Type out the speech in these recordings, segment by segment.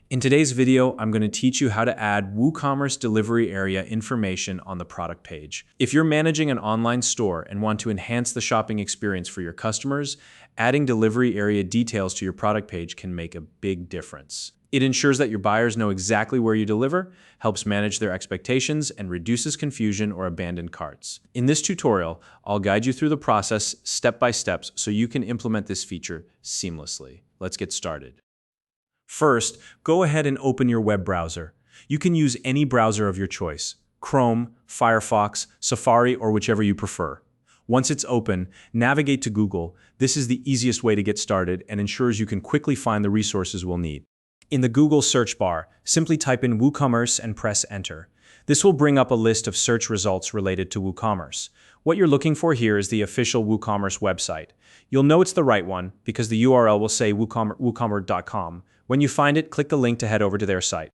In today's video, I'm going to teach you how to add WooCommerce delivery area information on the product page. If you're managing an online store and want to enhance the shopping experience for your customers, adding delivery area details to your product page can make a big difference. It ensures that your buyers know exactly where you deliver, helps manage their expectations, and reduces confusion or abandoned carts. In this tutorial, I'll guide you through the process step by step so you can implement this feature seamlessly. Let's get started. First, go ahead and open your web browser. You can use any browser of your choice: Chrome, Firefox, Safari, or whichever you prefer. Once it's open, navigate to Google. This is the easiest way to get started and ensures you can quickly find the resources we'll need. In the Google search bar, simply type in WooCommerce and press Enter. This will bring up a list of search results related to WooCommerce. What you're looking for here is the official WooCommerce website. You'll know it's the right one because the URL will say woocommerce.com. When you find it, click the link to head over to their site.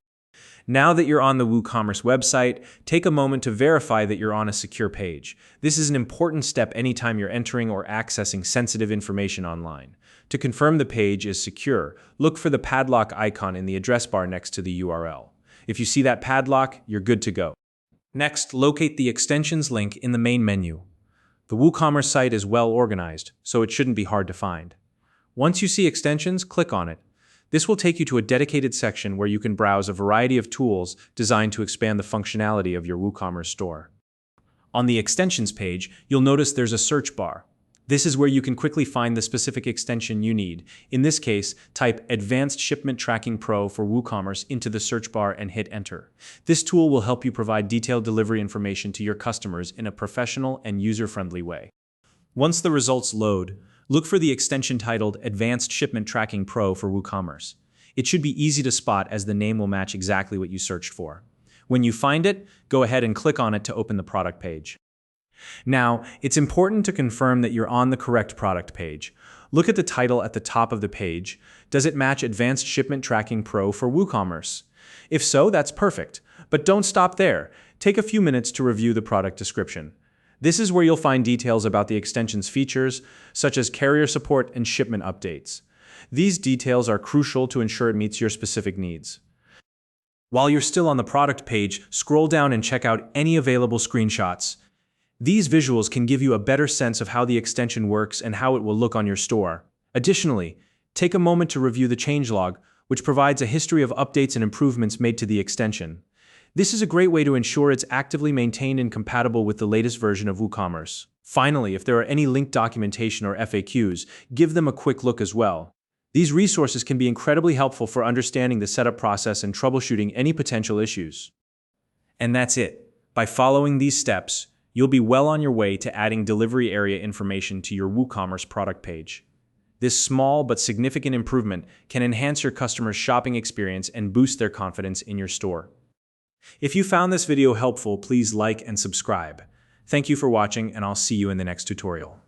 Now that you're on the WooCommerce website, take a moment to verify that you're on a secure page. This is an important step anytime you're entering or accessing sensitive information online. To confirm the page is secure, look for the padlock icon in the address bar next to the URL. If you see that padlock, you're good to go. Next, locate the extensions link in the main menu. The WooCommerce site is well organized, so it shouldn't be hard to find. Once you see extensions, click on it. This will take you to a dedicated section where you can browse a variety of tools designed to expand the functionality of your WooCommerce store. On the extensions page, you'll notice there's a search bar. This is where you can quickly find the specific extension you need. In this case, type Advanced Shipment Tracking Pro for WooCommerce into the search bar and hit Enter. This tool will help you provide detailed delivery information to your customers in a professional and user-friendly way. Once the results load, look for the extension titled Advanced Shipment Tracking Pro for WooCommerce. It should be easy to spot as the name will match exactly what you searched for. When you find it, go ahead and click on it to open the product page. Now, it's important to confirm that you're on the correct product page. Look at the title at the top of the page. Does it match Advanced Shipment Tracking Pro for WooCommerce? If so, that's perfect. But don't stop there. Take a few minutes to review the product description. This is where you'll find details about the extension's features, such as carrier support and shipment updates. These details are crucial to ensure it meets your specific needs. While you're still on the product page, scroll down and check out any available screenshots. These visuals can give you a better sense of how the extension works and how it will look on your store. Additionally, take a moment to review the changelog, which provides a history of updates and improvements made to the extension. This is a great way to ensure it's actively maintained and compatible with the latest version of WooCommerce. Finally, if there are any linked documentation or FAQs, give them a quick look as well. These resources can be incredibly helpful for understanding the setup process and troubleshooting any potential issues. And that's it. By following these steps, you'll be well on your way to adding delivery area information to your WooCommerce product page. This small but significant improvement can enhance your customers' shopping experience and boost their confidence in your store. If you found this video helpful, please like and subscribe. Thank you for watching, and I'll see you in the next tutorial.